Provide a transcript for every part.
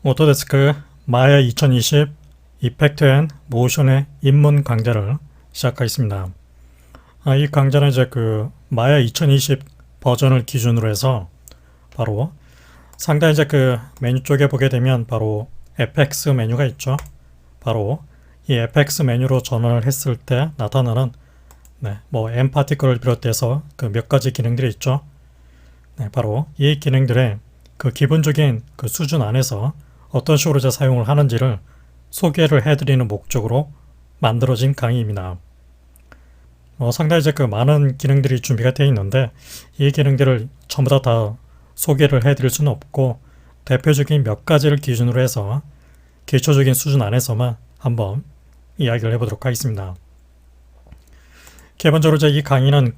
오토데스크 마야 2020 이펙트 앤 모션의 입문 강좌를 시작하겠습니다. 이 강좌는 이제 마야 2020 버전을 기준으로 해서 바로 상단에 이제 메뉴 쪽에 보게 되면 바로 FX 메뉴가 있죠. 바로 이 FX 메뉴로 전환을 했을 때 나타나는 M 파티클을 비롯해서 몇 가지 기능들이 있죠. 바로 이 기능들의 기본적인 수준 안에서 어떤 식으로 이제 사용을 하는지를 소개를 해드리는 목적으로 만들어진 강의입니다. 상당히 이제 많은 기능들이 준비가 되어 있는데 이 기능들을 전부 다 소개를 해드릴 수는 없고 대표적인 몇 가지를 기준으로 해서 기초적인 수준 안에서만 한번 이야기를 해보도록 하겠습니다. 기본적으로 이제 이 강의는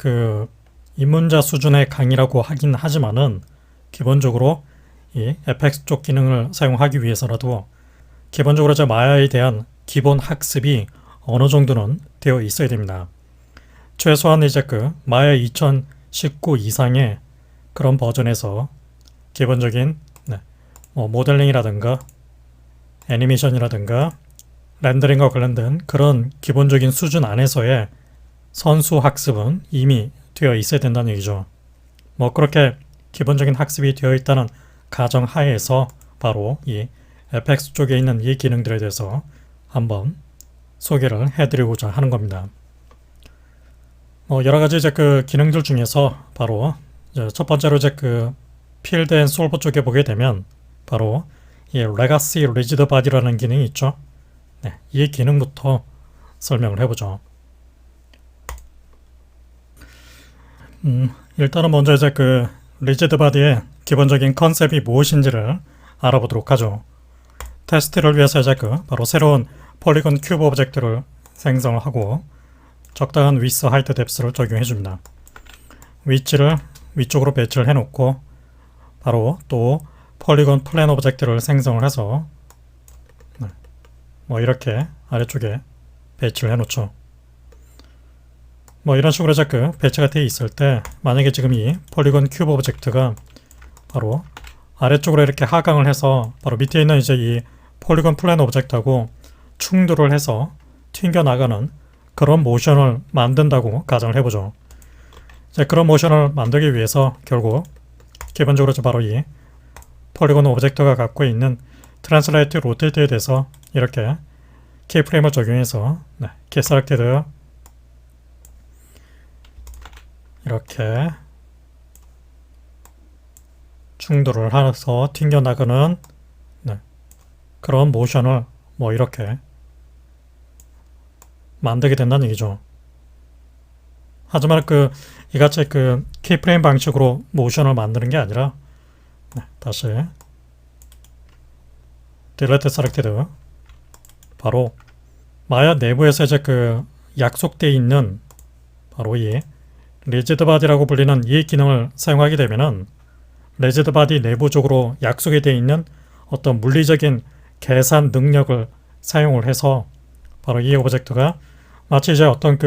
입문자 수준의 강의라고 하긴 하지만은 기본적으로 이 FX 쪽 기능을 사용하기 위해서라도 기본적으로 이제 마야에 대한 기본 학습이 어느 정도는 되어 있어야 됩니다. 최소한 이제 마야 2019 이상의 그런 버전에서 기본적인 모델링이라든가 애니메이션이라든가 렌더링과 관련된 그런 기본적인 수준 안에서의 선수 학습은 이미 되어 있어야 된다는 얘기죠. 그렇게 기본적인 학습이 되어 있다는 가정 하에서 바로 이 FX 쪽에 있는 이 기능들에 대해서 한번 소개를 해드리고자 하는 겁니다. 여러 가지 이제 기능들 중에서 바로 첫 번째로 이제 필드 앤 솔버 쪽에 보게 되면 바로 이 레가시 리지드 바디라는 기능이 있죠. 이 기능부터 설명을 해보죠. 일단은 먼저 이제 리지드 바디의 기본적인 컨셉이 무엇인지를 알아보도록 하죠. 테스트를 위해서 이제 바로 새로운 폴리곤 큐브 오브젝트를 생성을 하고 적당한 위스 하이트 뎁스를 적용해 줍니다. 위치를 위쪽으로 배치를 해 놓고 바로 또 폴리곤 플랜 오브젝트를 생성을 해서 이렇게 아래쪽에 배치를 해 놓죠. 이런 식으로 이제 배치가 되어 있을 때 만약에 지금 이 폴리곤 큐브 오브젝트가 바로 아래쪽으로 이렇게 하강을 해서 바로 밑에 있는 이제 이 폴리곤 플랜 오브젝트하고 충돌을 해서 튕겨나가는 그런 모션을 만든다고 가정을 해보죠. 이제 그런 모션을 만들기 위해서 결국 기본적으로 바로 이 폴리곤 오브젝트가 갖고 있는 트랜슬레이트 로테이트에 대해서 이렇게 키프레임을 적용해서 키셀렉티드 이렇게 충돌을 해서 튕겨나가는 그런 모션을 이렇게 만들게 된다는 얘기죠. 하지만 이같이 키프레임 방식으로 모션을 만드는 게 아니라 다시 딜레트 셀렉티드 바로 마야 내부에서 이제 약속되어 있는 바로 이 리지드 바디라고 불리는 이 기능을 사용하게 되면은 리지드 바디 내부적으로 약속이 되어 있는 어떤 물리적인 계산 능력을 사용을 해서 바로 이 오브젝트가 마치 이제 어떤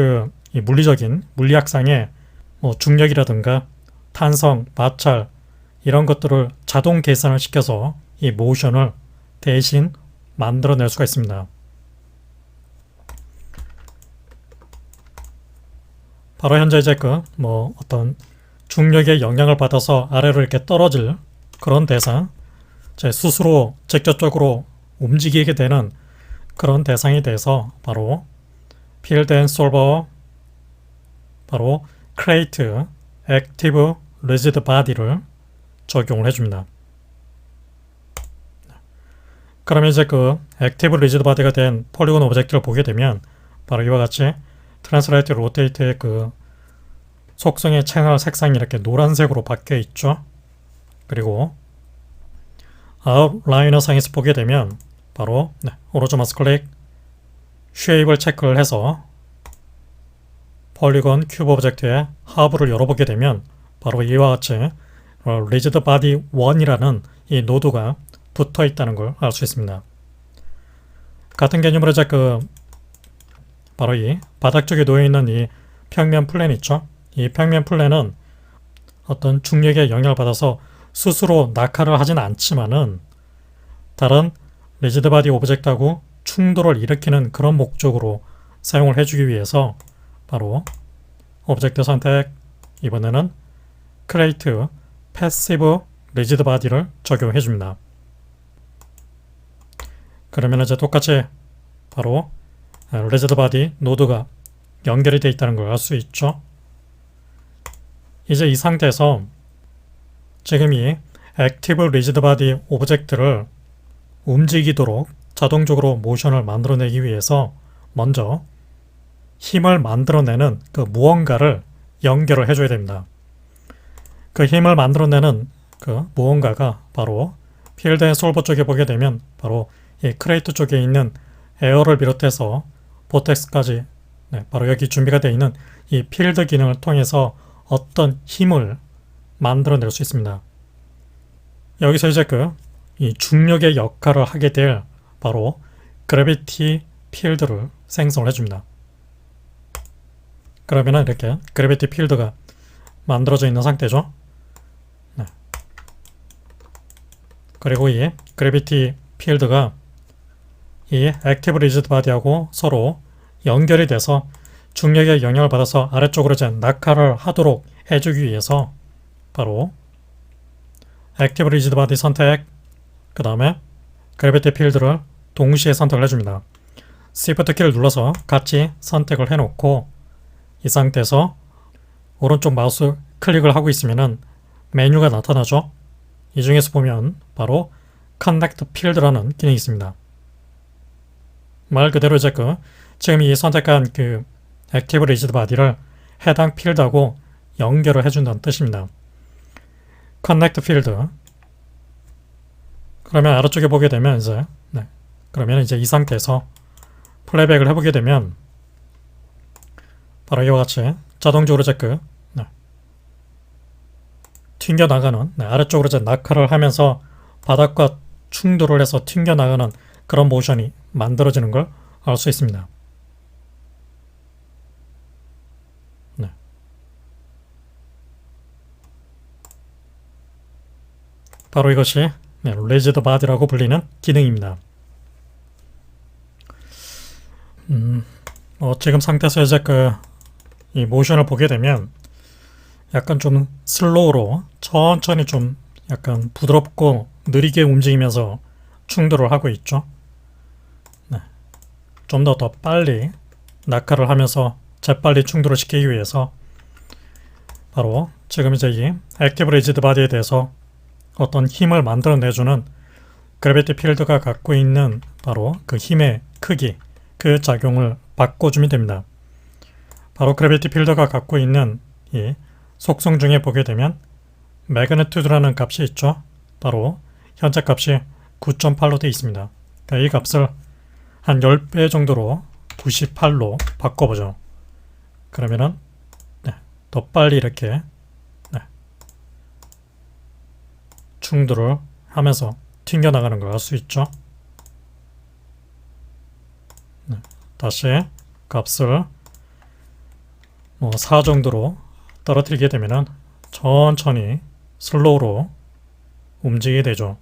이 물리적인 물리학상의 중력이라든가 탄성, 마찰 이런 것들을 자동 계산을 시켜서 이 모션을 대신 만들어낼 수가 있습니다. 바로 현재 이제 어떤 중력의 영향을 받아서 아래로 이렇게 떨어질 그런 대상, 스스로 직접적으로 움직이게 되는 그런 대상에 대해서 바로 필드 앤 솔버 바로 크레이트 액티브 리지드 바디를 적용을 해줍니다. 그러면 이제 액티브 리지드 바디가 된 폴리곤 오브젝트를 보게 되면 바로 이와 같이 트랜슬레이트 로테이트의 속성의 채널 색상이 이렇게 노란색으로 바뀌어 있죠. 그리고 아웃라이너 상에서 보게 되면 바로 오른쪽 마우스 클릭 쉐입을 체크를 해서 폴리곤 큐브 오브젝트의 하부를 열어보게 되면 바로 이와 같이 리지드 바디 1이라는 이 노드가 붙어 있다는 걸 알 수 있습니다. 같은 개념으로 이제 바로 이 바닥 쪽에 놓여 있는 이 평면 플랜 있죠. 이 평면 플랜은 어떤 중력의 영향을 받아서 스스로 낙하를 하진 않지만은 다른 리지드 바디 오브젝트하고 충돌을 일으키는 그런 목적으로 사용을 해주기 위해서 바로 오브젝트 선택, 이번에는 create passive rigid body를 적용해 줍니다. 그러면 이제 똑같이 바로 rigid body 노드가 연결이 되어 있다는 걸 알 수 있죠. 이제 이 상태에서 지금 이 active rigid body 오브젝트를 움직이도록 자동적으로 모션을 만들어내기 위해서 먼저 힘을 만들어내는 그 무언가를 연결을 해줘야 됩니다. 그 힘을 만들어내는 그 무언가가 바로 필드 앤 솔버 쪽에 보게 되면 바로 이 크레이트 쪽에 있는 에어를 비롯해서 보텍스까지 바로 여기 준비가 되어 있는 이 필드 기능을 통해서 어떤 힘을 만들어낼 수 있습니다. 여기서 이제 이 중력의 역할을 하게 될 바로 그래비티 필드를 생성을 해줍니다. 그러면 이렇게 그래비티 필드가 만들어져 있는 상태죠. 네. 그리고 이 그래비티 필드가 이 액티브 리지드 바디하고 서로 연결이 돼서 중력의 영향을 받아서 아래쪽으로 이제 낙하를 하도록 해주기 위해서 바로 액티브 리지드 바디 선택, 그 다음에 그래비티 필드를 동시에 선택을 해줍니다. Shift 키를 눌러서 같이 선택을 해놓고 이 상태에서 오른쪽 마우스 클릭을 하고 있으면은 메뉴가 나타나죠. 이 중에서 보면 바로 Connect Field라는 기능이 있습니다. 말 그대로 이제 지금 이 선택한 그 Active Rigid Body를 해당 필드하고 연결을 해준다는 뜻입니다. Connect Field. 그러면 아래쪽에 보게 되면 이제 그러면 이제 이 상태에서 플레이백을 해보게 되면 바로 이와 같이 자동적으로 이제 튕겨나가는 아래쪽으로 이제 낙하를 하면서 바닥과 충돌을 해서 튕겨나가는 그런 모션이 만들어지는 걸 알 수 있습니다. 바로 이것이 리지드 바디라고 불리는 기능입니다. 지금 상태에서 이제 이 모션을 보게 되면 약간 좀 슬로우로 천천히 좀 약간 부드럽고 느리게 움직이면서 충돌을 하고 있죠. 좀 더 빨리 낙하를 하면서 재빨리 충돌을 시키기 위해서 바로 지금 이제 이 액티브 리지드 바디에 대해서 어떤 힘을 만들어내주는 그래비티 필드가 갖고 있는 바로 그 힘의 크기, 그 작용을 바꿔주면 됩니다. 바로 그래비티 필드가 갖고 있는 이 속성 중에 보게 되면 매그니튜드라는 값이 있죠. 바로 현재 값이 9.8로 되어 있습니다. 그러니까 이 값을 한 10배 정도로 98로 바꿔보죠. 그러면은 더 빨리 이렇게 충돌을 하면서 튕겨나가는 걸 알 수 있죠. 다시 값을 4 정도로 떨어뜨리게 되면은 천천히 슬로우로 움직이게 되죠.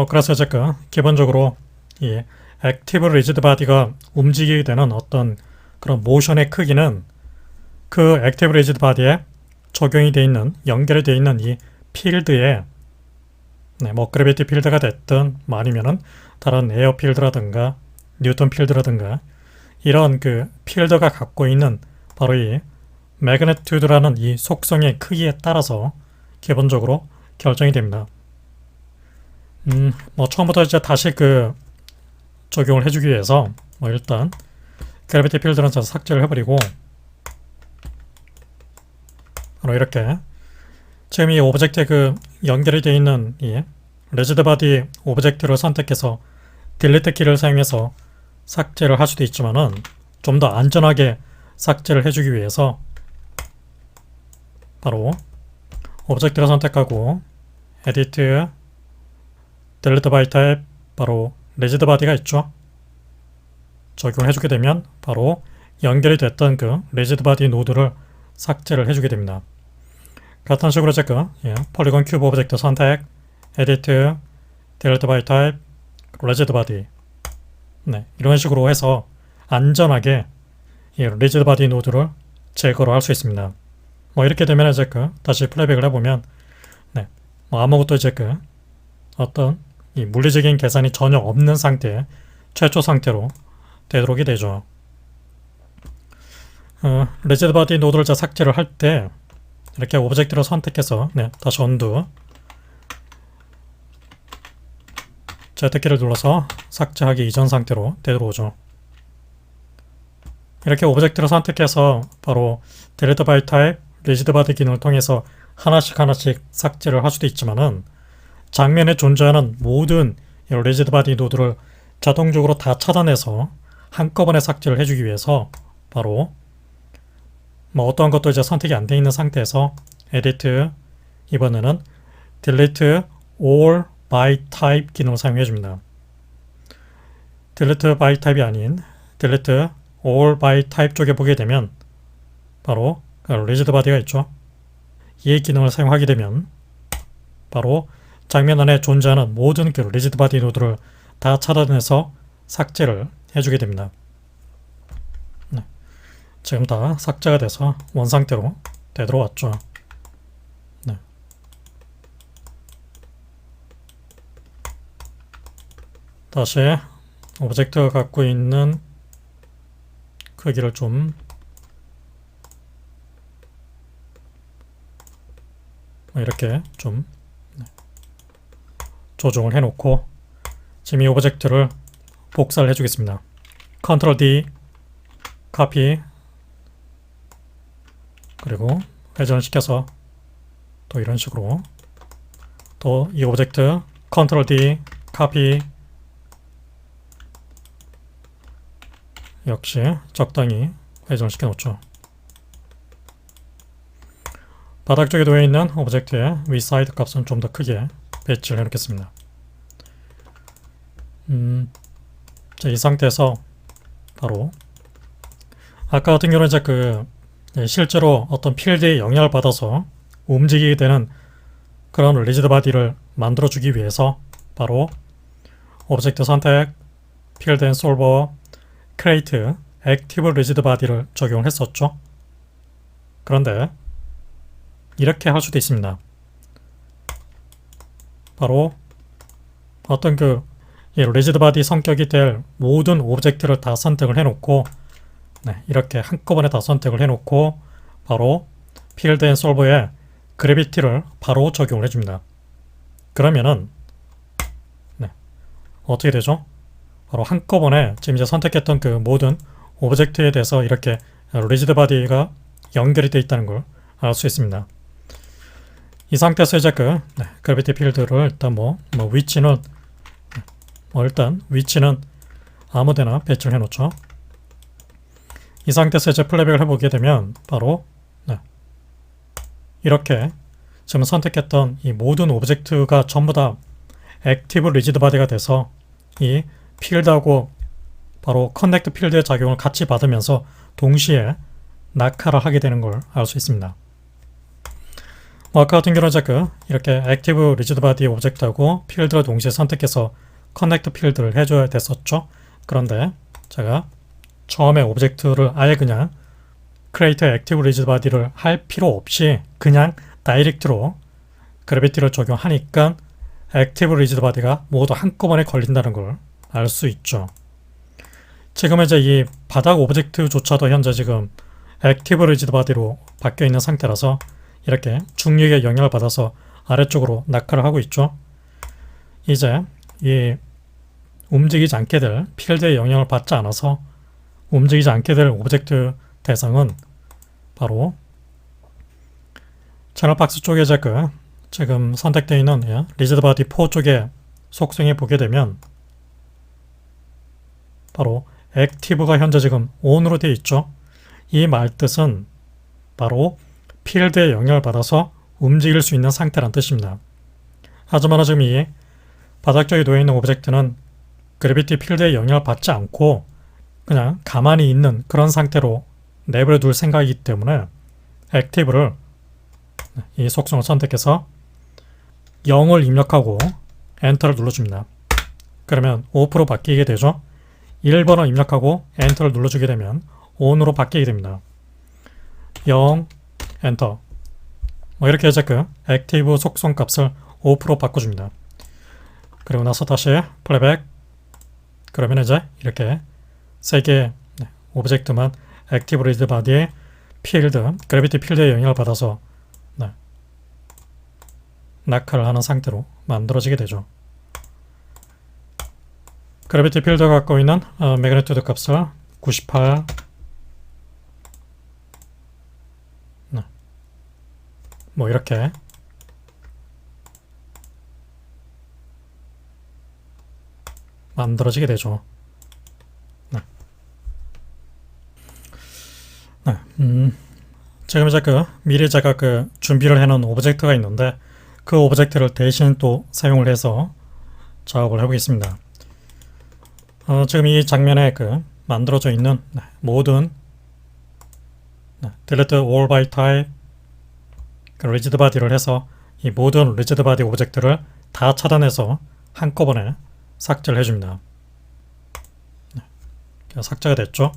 그래서 이제 기본적으로 이 액티브 리지드 바디가 움직이게 되는 어떤 그런 모션의 크기는 그 액티브 리지드 바디에 적용이 되어 있는, 연결이 되어 있는 이 필드에 그래비티 필드가 됐든 아니면은 다른 에어 필드라든가 뉴턴 필드라든가 이런 그 필드가 갖고 있는 바로 이 매그니튜드라는 이 속성의 크기에 따라서 기본적으로 결정이 됩니다. 처음부터 이제 다시 적용을 해주기 위해서 일단 그래비티 필드는 삭제를 해버리고 바로 이렇게 지금 이 오브젝트에 연결이 되어 있는 이 리지드 바디 오브젝트를 선택해서 딜리트 키를 사용해서 삭제를 할 수도 있지만은 좀 더 안전하게 삭제를 해주기 위해서 바로 오브젝트를 선택하고 에디트 딜리트 바이 타입 바로 리지드 바디가 있죠. 적용을 해주게 되면 바로 연결이 됐던 그 리지드 바디 노드를 삭제를 해주게 됩니다. 같은 식으로 폴리곤 큐브 오브젝트 선택, 에디트, 딜리트 바이 타입, 리지드 바디, 이런 식으로 해서 안전하게 이 리지드 바디 노드를 제거를 할 수 있습니다. 이렇게 되면 다시 플레이백을 해보면 아무것도 어떤 이 물리적인 계산이 전혀 없는 상태의 최초 상태로 되도록이 되죠. 리지드 바디 노드를 삭제를 할 때 이렇게 오브젝트를 선택해서 다시 언두 Z키를 눌러서 삭제하기 이전 상태로 되돌아오죠. 이렇게 오브젝트를 선택해서 바로 딜리트 바이 타입, 리지드 바디 기능을 통해서 하나씩 삭제를 할 수도 있지만은 장면에 존재하는 모든 리지드 바디 노드를 자동적으로 다 차단해서 한꺼번에 삭제를 해주기 위해서 바로 어떠한 것도 선택이 안 되어 있는 상태에서 에디트, 이번에는 delete all by type 기능을 사용해 줍니다. delete by type이 아닌 delete all by type 쪽에 보게 되면 바로 리지드 바디가 있죠. 이 기능을 사용하게 되면 바로 장면 안에 존재하는 모든 리지드 바디 노드를 다 차단해서 삭제를 해주게 됩니다. 지금 다 삭제가 돼서 원상태로 되돌아왔죠. 다시 오브젝트가 갖고 있는 크기를 좀 이렇게 좀 조정을 해놓고 지금 이 오브젝트를 복사를 해주겠습니다. Ctrl D, 카피, 그리고 회전을 시켜서 또 이런 식으로 또 이 오브젝트 Ctrl D, 카피, 역시 적당히 회전을 시켜 놓죠. 바닥 쪽에 놓여 있는 오브젝트의 위사이드 값은 좀 더 크게 배치를 해 놓겠습니다. 이 상태에서 바로 아까 같은 경우는 실제로 어떤 필드에 영향을 받아서 움직이게 되는 그런 리지드 바디를 만들어 주기 위해서 바로 오브젝트 선택, 필드 앤 솔버, 크레이트, 액티브 리지드 바디를 적용을 했었죠. 그런데 이렇게 할 수도 있습니다. 바로 어떤 리지드 바디 성격이 될 모든 오브젝트를 다 선택을 해놓고 이렇게 한꺼번에 다 선택을 해놓고 바로 필드 앤 솔버에 그래비티를 바로 적용을 해줍니다. 그러면은 어떻게 되죠? 바로 한꺼번에 지금 선택했던 모든 오브젝트에 대해서 이렇게 리지드 바디가 연결이 되어 있다는 걸 알 수 있습니다. 이 상태에서 그래비티 필드를 일단 위치는 아무데나 배치를 해놓죠. 이 상태에서 플레이백을 해보게 되면 바로 이렇게 지금 선택했던 이 모든 오브젝트가 전부 다 액티브 리지드 바디가 돼서 이 필드하고 바로 커넥트 필드의 작용을 같이 받으면서 동시에 낙하를 하게 되는 걸 알 수 있습니다. 아까 같은 경우는 이렇게 액티브 리지드 바디 오브젝트하고 필드를 동시에 선택해서 커넥트 필드를 해줘야 됐었죠. 그런데 제가 처음에 오브젝트를 아예 그냥 크리에이트 액티브 리지드 바디를 할 필요 없이 그냥 다이렉트로 그래비티를 적용하니까 액티브 리지드 바디가 모두 한꺼번에 걸린다는 걸 알 수 있죠. 지금 이 바닥 오브젝트조차도 현재 지금 액티브 리지드 바디로 바뀌어 있는 상태라서 이렇게 중력의 영향을 받아서 아래쪽으로 낙하를 하고 있죠. 이제 이 움직이지 않게 될 필드의 영향을 받지 않아서 움직이지 않게 될 오브젝트 대상은 바로 채널 박스 쪽에 지금 선택되어 있는 리지드 바디 4 쪽에 속성에 보게 되면 바로 액티브가 현재 지금 ON으로 되어 있죠. 이 말뜻은 바로 필드의 영향을 받아서 움직일 수 있는 상태란 뜻입니다. 하지만 지금 이 바닥 쪽에 놓여 있는 오브젝트는 그래비티 필드의 영향을 받지 않고 그냥 가만히 있는 그런 상태로 내버려 둘 생각이기 때문에 액티브를 이 속성을 선택해서 0을 입력하고 엔터를 눌러줍니다. 그러면 오프로 바뀌게 되죠. 1번을 입력하고 엔터를 눌러주게 되면 ON으로 바뀌게 됩니다. 0 엔터. 뭐 이렇게 이제 그 액티브 속성 값을 오프로 바꿔줍니다. 그리고 나서 다시 플레이백. 그러면 이제 이렇게 세 개의 오브젝트만 액티브 리지드 바디의 필드, 그래비티 필드의 영향을 받아서 낙하를 하는 상태로 만들어지게 되죠. 그래비티 필드가 갖고 있는 매그니튜드 값을 98 뭐 이렇게 만들어지게 되죠. 지금 이제 미리 제가 준비를 해놓은 오브젝트가 있는데 그 오브젝트를 대신 또 사용을 해서 작업을 해보겠습니다. 지금 이 장면에 만들어져 있는 모든 delete all by type rigid body를 해서 이 모든 rigid body 오브젝트를 다 차단해서 한꺼번에 삭제를 해줍니다. 삭제가 됐죠.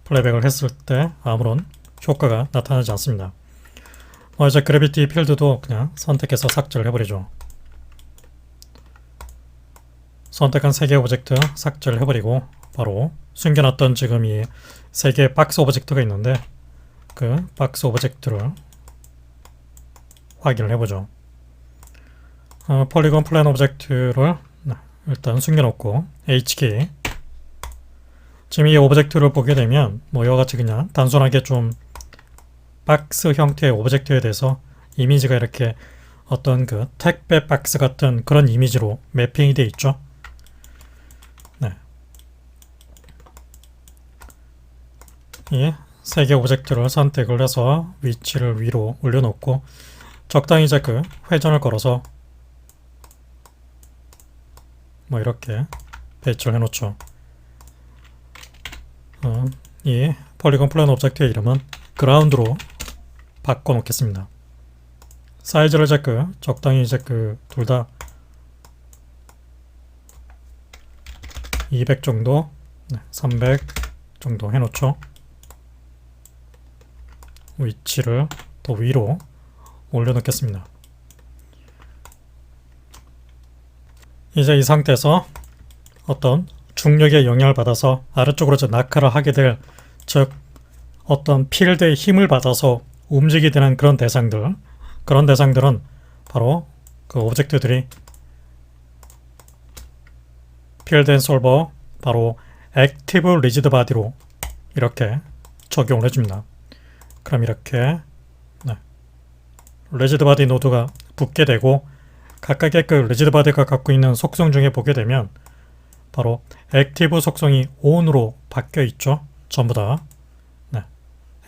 플레이백을 했을 때 아무런 효과가 나타나지 않습니다. 이제 그래비티 필드도 그냥 선택해서 삭제를 해버리죠. 선택한 3개 오브젝트 삭제를 해버리고 바로 숨겨놨던 지금 이 3개의 박스 오브젝트가 있는데 그 박스 오브젝트를 확인을 해보죠. 폴리곤 플랜 오브젝트를 일단 숨겨놓고 H키. 지금 이 오브젝트를 보게 되면 이와 같이 그냥 단순하게 좀 박스 형태의 오브젝트에 대해서 이미지가 이렇게 어떤 택배 박스 같은 그런 이미지로 매핑이 되어 있죠. 이 3개 오브젝트를 선택을 해서 위치를 위로 올려놓고 적당히 이제 회전을 걸어서 이렇게 배치를 해놓죠. 이 폴리곤 플랜 오브젝트의 이름은 그라운드로 바꿔놓겠습니다. 사이즈를 이제 적당히 이제 둘 다 200 정도, 300 정도 해놓죠. 위치를 더 위로 올려놓겠습니다. 이제 이 상태에서 어떤 중력의 영향을 받아서 아래쪽으로 낙하를 하게 될, 즉 어떤 필드의 힘을 받아서 움직이게 되는 그런 대상들은 바로 그 오브젝트들이 필드 앤 솔버, 바로 액티브 리지드 바디로 이렇게 적용을 해줍니다. 그럼 이렇게 리지드 바디 노드가 붙게 되고 각각의 리지드 바디가 갖고 있는 속성 중에 보게 되면 바로 액티브 속성이 ON으로 바뀌어 있죠. 전부 다.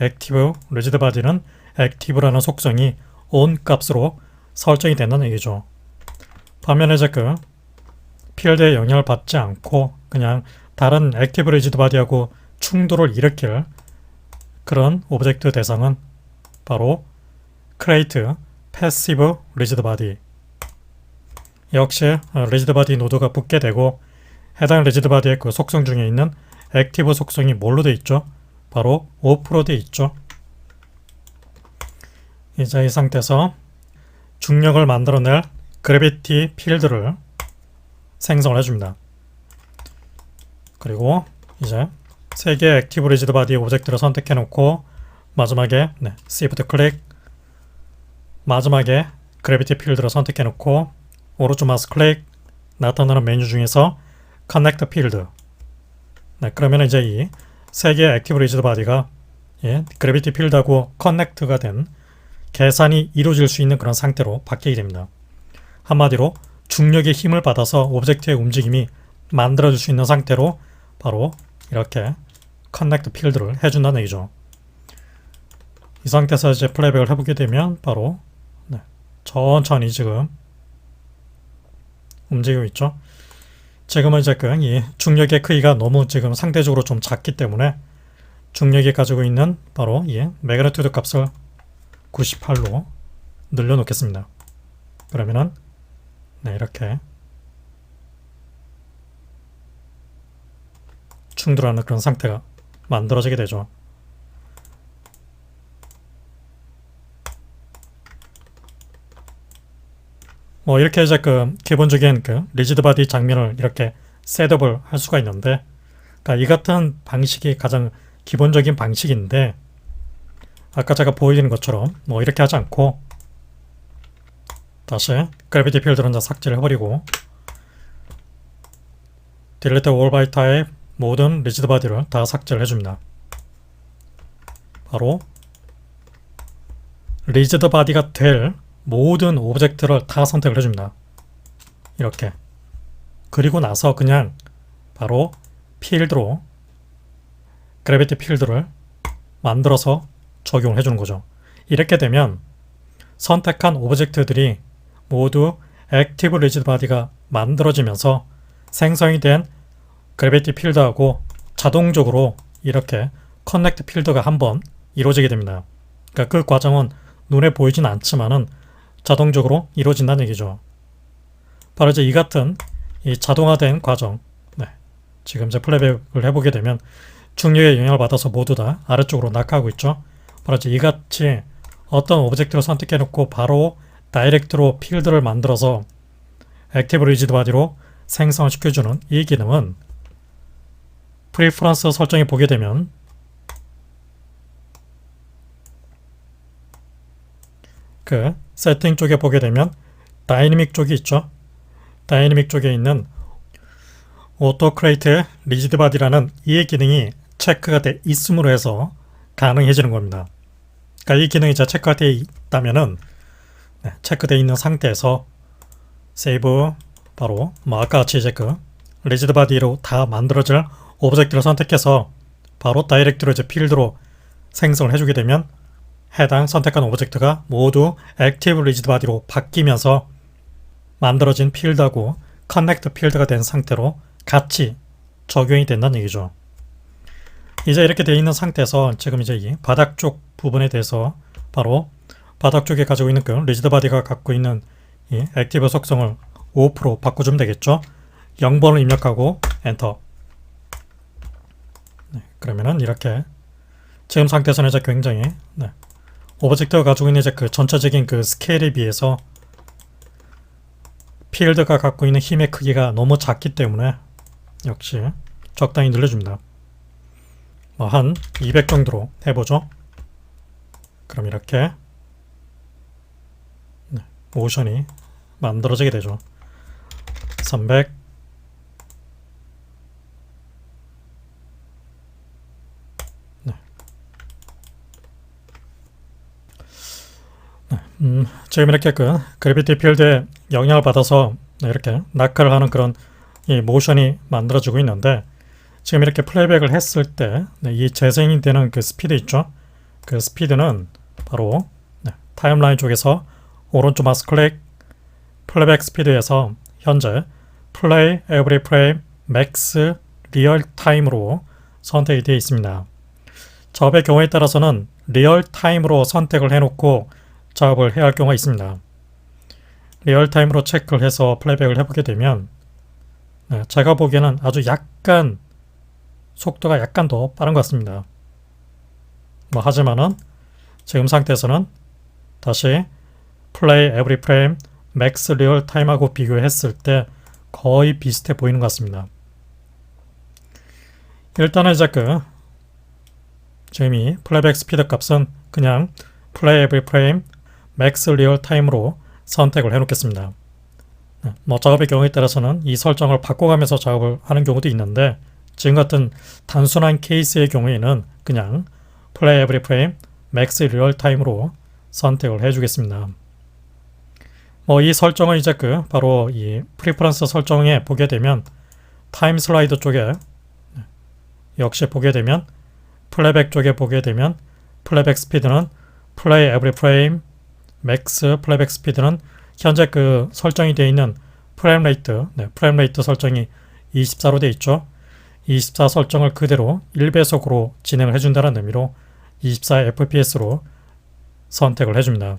액티브 리지드 바디는 액티브라는 속성이 ON 값으로 설정이 된다는 얘기죠. 반면에 이제 필드에 영향을 받지 않고 그냥 다른 액티브 리지드 바디하고 충돌을 일으킬 그런 오브젝트 대상은 바로 create passive rigid body. 역시 rigid body 노드가 붙게 되고 해당 rigid body의 속성 중에 있는 액티브 속성이 뭘로 되어 있죠? 바로 off로 되어 있죠. 이제 이 상태에서 중력을 만들어낼 그래비티 필드를 생성을 해줍니다. 그리고 이제 3개의 액티브 리지드 바디 오브젝트를 선택해 놓고 마지막에 Shift 클릭, 마지막에 그래비티 필드를 선택해 놓고 오른쪽 마우스 클릭, 나타나는 메뉴 중에서 Connect Field. 그러면 이제 이 3개의 액티브 리지드 바디가 그래비티 필드하고 커넥트가 된 계산이 이루어질 수 있는 그런 상태로 바뀌게 됩니다. 한마디로 중력의 힘을 받아서 오브젝트의 움직임이 만들어질 수 있는 상태로 바로 이렇게 커넥트 필드를 해준다는 얘기죠. 이 상태에서 이제 플레이백을 해보게 되면 바로 천천히 지금 움직이고 있죠. 지금은 이제 이 중력의 크기가 너무 지금 상대적으로 좀 작기 때문에 중력이 가지고 있는 바로 이 매그니튜드 값을 98로 늘려놓겠습니다. 그러면은 네, 이렇게 충돌하는 그런 상태가 만들어지게 되죠. 뭐 이렇게 이제 기본적인 리지드 바디 장면을 이렇게 셋업을 할 수가 있는데, 그러니까 이 같은 방식이 가장 기본적인 방식인데, 아까 제가 보여드린 것처럼 뭐 이렇게 하지 않고 다시 그래비티 필드를 이제 삭제를 해버리고 딜리트 올 바이 타입 모든 리지드 바디를 다 삭제를 해줍니다. 바로 리지드 바디가 될 모든 오브젝트를 다 선택을 해줍니다. 이렇게. 그리고 나서 그냥 바로 필드로 그래비티 필드를 만들어서 적용을 해주는 거죠. 이렇게 되면 선택한 오브젝트들이 모두 액티브 리지드 바디가 만들어지면서 생성이 된 그래비티 필드하고 자동적으로 이렇게 커넥트 필드가 한번 이루어지게 됩니다. 그러니까 그 과정은 눈에 보이진 않지만은 자동적으로 이루어진다는 얘기죠. 바로 이제 이 같은 이 자동화된 과정, 네. 지금 이제 플레이백을 해보게 되면 중력의 영향을 받아서 모두 다 아래쪽으로 낙하하고 있죠. 바로 이제 이같이 어떤 오브젝트를 선택해 놓고 바로 다이렉트로 필드를 만들어서 액티브 리지드 바디로 생성을 시켜주는 이 기능은 프리퍼런스 설정에 보게 되면 그 세팅 쪽에 보게 되면 다이내믹 쪽이 있죠. 다이내믹 쪽에 있는 오토 크레이트 리지드 바디라는 이 기능이 체크가 돼 있음으로 해서 가능해지는 겁니다. 그러니까 이 기능이 체크가 되어 있다면은 체크되어 있는 상태에서 세이브 바로 뭐 아까 같이 이제 리지드 바디로 다 만들어질 오브젝트를 선택해서 바로 다이렉트로 이제 필드로 생성을 해주게 되면 해당 선택한 오브젝트가 모두 액티브 리지드 바디로 바뀌면서 만들어진 필드하고 커넥트 필드가 된 상태로 같이 적용이 된다는 얘기죠. 이제 이렇게 되어 있는 상태에서 지금 이제 이 바닥 쪽 부분에 대해서 바로 바닥 쪽에 가지고 있는 리지드 바디가 갖고 있는 이 액티브 속성을 5% 바꿔주면 되겠죠. 0번을 입력하고 엔터. 네, 그러면은 이렇게 지금 상태에서는 이제 굉장히 오브젝트가 가지고 있는 이제 전체적인 스케일에 비해서 필드가 갖고 있는 힘의 크기가 너무 작기 때문에 역시 적당히 늘려줍니다. 뭐 한 200 정도로 해보죠. 그럼 이렇게 모션이 만들어지게 되죠. 300 지금 이렇게 그래비티 필드에 영향을 받아서 이렇게 낙하를 하는 그런 이 모션이 만들어지고 있는데, 지금 이렇게 플레이백을 했을 때 이 재생이 되는 스피드 있죠. 그 스피드는 바로 타임라인 쪽에서 오른쪽 마우스 클릭 플레이백 스피드에서 현재 플레이 에브리 프레임 맥스 리얼 타임으로 선택이 되어 있습니다. 작업의 경우에 따라서는 리얼 타임으로 선택을 해놓고 작업을 해야 할 경우가 있습니다. 리얼타임으로 체크를 해서 플레이백을 해보게 되면 제가 보기에는 아주 약간 속도가 약간 더 빠른 것 같습니다. 뭐 하지만은 지금 상태에서는 다시 플레이 에브리 프레임 맥스 리얼타임하고 비교했을 때 거의 비슷해 보이는 것 같습니다. 일단은 이제 지금 이 플레이백 스피드 값은 그냥 플레이 에브리 프레임 맥스 리얼 타임으로 선택을 해 놓겠습니다. 뭐 작업의 경우에 따라서는 이 설정을 바꿔가면서 작업을 하는 경우도 있는데, 지금 같은 단순한 케이스의 경우에는 그냥 플레이 에브리 프레임 맥스 리얼 타임으로 선택을 해 주겠습니다. 뭐 이 설정은 이제 바로 이 프리퍼런스 설정에 보게 되면 타임 슬라이드 쪽에 역시 보게 되면 플레이백 쪽에 보게 되면 플레이백 스피드는 플레이 에브리 프레임 맥스 플레이백 스피드는 현재 설정이 되어 있는 프레임 레이트, 프레임 레이트 설정이 24로 되어 있죠. 24 설정을 그대로 1배속으로 진행을 해준다는 의미로 24fps로 선택을 해줍니다.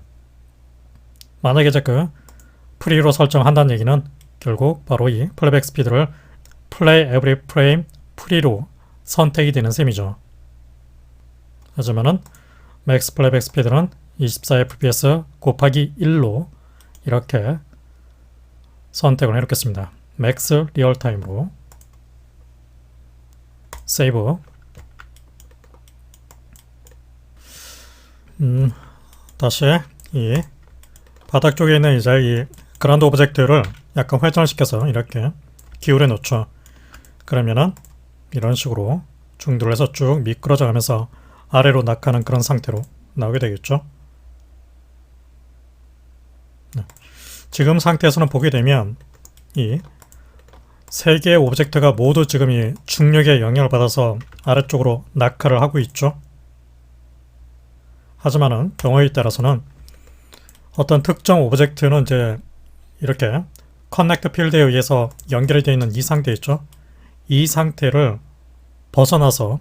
만약에 이제 그 프리로 설정한다는 얘기는 결국 바로 이 플레이백 스피드를 플레이 에브리 프레임 프리로 선택이 되는 셈이죠. 하지만은 맥스 플레이백 스피드는 24fps 곱하기 1로 이렇게 선택을 해놓겠습니다. 맥스 리얼타임으로 세이브. 다시 이 바닥 쪽에 있는 이제 이 그라운드 오브젝트를 약간 회전을 시켜서 이렇게 기울여 놓죠. 그러면은 이런 식으로 중도에서 쭉 미끄러져 가면서 아래로 낙하는 그런 상태로 나오게 되겠죠. 지금 상태에서는 보게 되면 이 세 개의 오브젝트가 모두 지금 이 중력의 영향을 받아서 아래쪽으로 낙하를 하고 있죠. 하지만은 경우에 따라서는 어떤 특정 오브젝트는 이제 이렇게 커넥트 필드에 의해서 연결이 되어 있는 이 상태 있죠. 이 상태를 벗어나서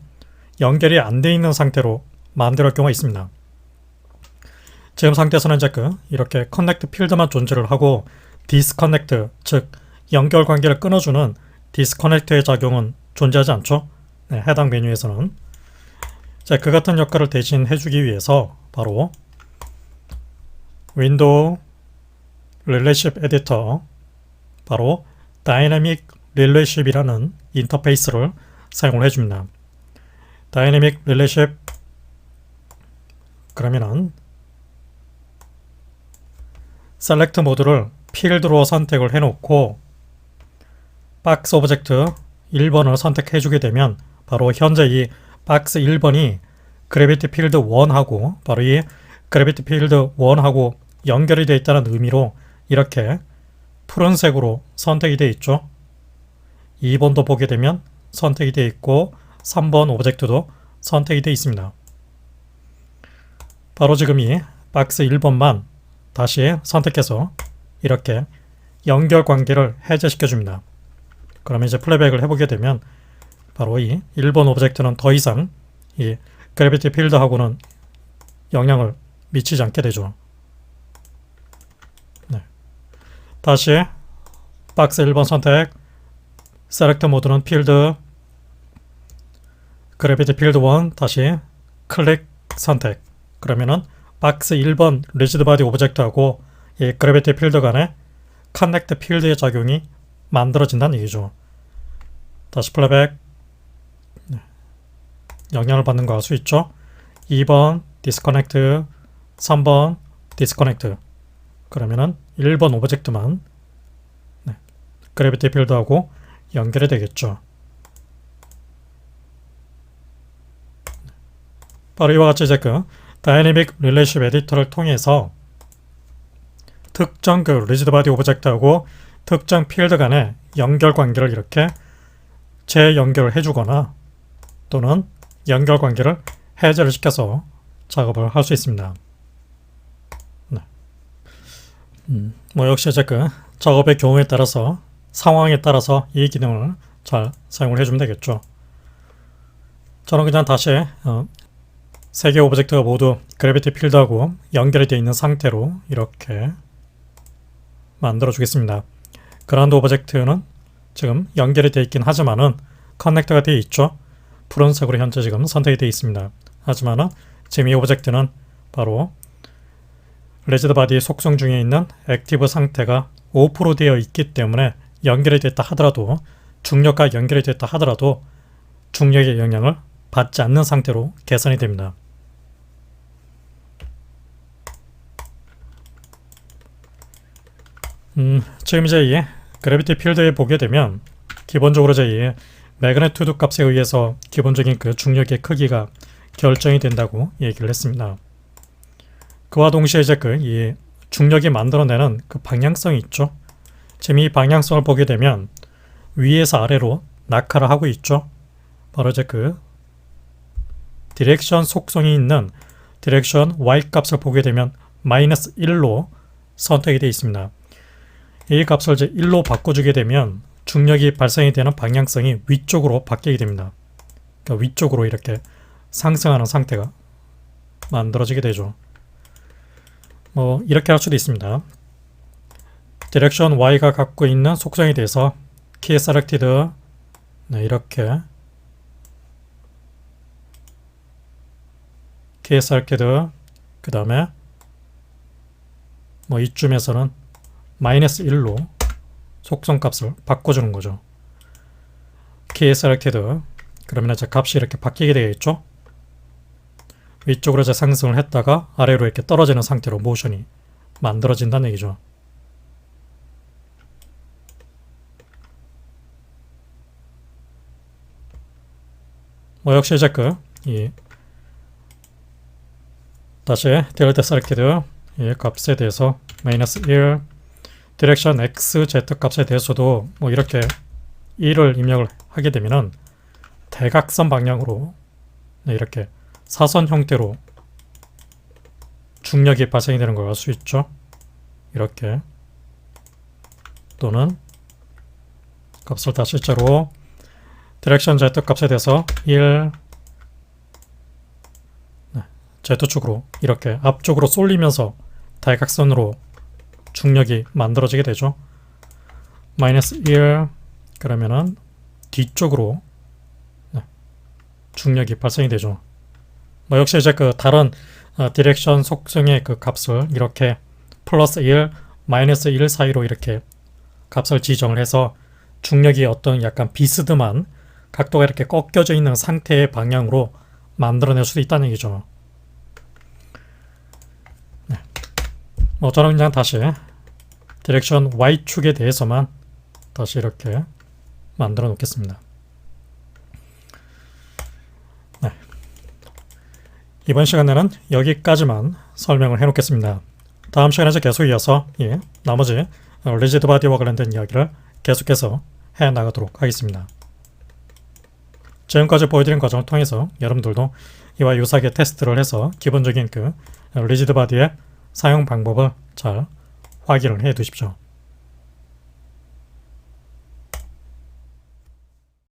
연결이 안 되어 있는 상태로 만들 경우가 있습니다. 지금 상태에서는 이제 이렇게 커넥트 필드만 존재를 하고 디스커넥트, 즉 연결 관계를 끊어주는 디스커넥트의 작용은 존재하지 않죠. 네, 해당 메뉴에서는 자, 그 같은 역할을 대신 해주기 위해서 바로 윈도우 릴레이십 에디터 바로 다이내믹 릴레이십이라는 인터페이스를 사용을 해줍니다. 다이내믹 릴레이십 그러면은 셀렉트 모드를 필드로 선택을 해놓고 박스 오브젝트 1번을 선택해주게 되면 바로 현재 이 박스 1번이 그래비티 필드 1하고 바로 이 그래비티 필드 1하고 연결이 되어 있다는 의미로 이렇게 푸른색으로 선택이 되어 있죠. 2번도 보게 되면 선택이 되어 있고 3번 오브젝트도 선택이 되어 있습니다. 바로 지금 이 박스 1번만 다시 선택해서 이렇게 연결 관계를 해제시켜 줍니다. 그러면 이제 플레이백을 해보게 되면 바로 이 1번 오브젝트는 더 이상 이 그래비티 필드하고는 영향을 미치지 않게 되죠. 네. 다시 박스 1번 선택, 셀렉트 모드는 필드, 그래비티 필드 1 다시 클릭 선택. 그러면은 박스 1번 리지드 바디 오브젝트하고 이 그래비티 필드 간에 커넥트 필드의 작용이 만들어진다는 얘기죠. 다시 플레이백. 영향을 받는 거 알 수 있죠. 2번 디스커넥트, 3번 디스커넥트. 그러면은 1번 오브젝트만 그래비티 필드하고 연결이 되겠죠. 바로 이와 같이 이제 다이내믹 릴레이십 에디터를 통해서 특정 리지드 바디 오브젝트하고 특정 필드 간의 연결 관계를 이렇게 재연결을 해주거나 또는 연결 관계를 해제를 시켜서 작업을 할 수 있습니다. 네. 뭐 역시 이제 작업의 경우에 따라서 상황에 따라서 이 기능을 잘 사용을 해주면 되겠죠. 저는 그냥 다시 세 개 오브젝트가 모두 그래비티 필드하고 연결이 되어 있는 상태로 이렇게 만들어 주겠습니다. 그라운드 오브젝트는 지금 연결이 되어 있긴 하지만은 커넥터가 되어 있죠. 푸른색으로 현재 지금 선택이 되어 있습니다. 하지만은 지금 이 오브젝트는 바로 리지드 바디 속성 중에 있는 액티브 상태가 5% 되어 있기 때문에 연결이 됐다 하더라도 중력과 연결이 됐다 하더라도 중력의 영향을 받지 않는 상태로 개선이 됩니다. 지금 이제 이 그래비티 필드에 보게 되면 기본적으로 이제 이 매그네튜드 값에 의해서 기본적인 중력의 크기가 결정이 된다고 얘기를 했습니다. 그와 동시에 이제 이 중력이 만들어내는 방향성이 있죠. 지금 이 방향성을 보게 되면 위에서 아래로 낙하를 하고 있죠. 바로 이제 디렉션 속성이 있는 디렉션 y 값을 보게 되면 -1로 선택이 되어 있습니다. 이 값을 이제 1로 바꿔주게 되면 중력이 발생이 되는 방향성이 위쪽으로 바뀌게 됩니다. 그러니까 위쪽으로 이렇게 상승하는 상태가 만들어지게 되죠. 뭐 이렇게 할 수도 있습니다. 디렉션 Y가 갖고 있는 속성에 대해서 key selected 네, 이렇게 key selected 그 다음에 뭐 이쯤에서는 -1로 속성값을 바꿔주는 거죠. key selected 그러면 이제 값이 이렇게 바뀌게 되겠죠. 위쪽으로 이제 상승을 했다가 아래로 이렇게 떨어지는 상태로 모션이 만들어진다는 얘기죠. 뭐 역시 이제 이 다시 delta selected 이 값에 대해서 -1 디렉션 x, z 값에 대해서도 뭐 이렇게 1을 입력을 하게 되면은 대각선 방향으로 네, 이렇게 사선 형태로 중력이 발생이 되는 걸 알 수 있죠. 이렇게 또는 값을 다시 실제로 디렉션 z 값에 대해서 1 네, z축으로 이렇게 앞쪽으로 쏠리면서 대각선으로 중력이 만들어지게 되죠. -1 그러면은 뒤쪽으로 네, 중력이 발생이 되죠. 뭐 역시 이제 다른 디렉션 속성의 값을 이렇게 +1, -1 사이로 이렇게 값을 지정을 해서 중력이 어떤 약간 비스듬한 각도가 이렇게 꺾여져 있는 상태의 방향으로 만들어낼 수도 있다는 얘기죠. 네. 뭐 저는 그냥 다시 디렉션 Y축에 대해서만 다시 이렇게 만들어 놓겠습니다. 네. 이번 시간에는 여기까지만 설명을 해 놓겠습니다. 다음 시간에서 계속 이어서 나머지 리지드 바디와 관련된 이야기를 계속해서 해 나가도록 하겠습니다. 지금까지 보여드린 과정을 통해서 여러분들도 이와 유사하게 테스트를 해서 기본적인 리지드 바디의 사용 방법을 잘 확인을 해 두십시오.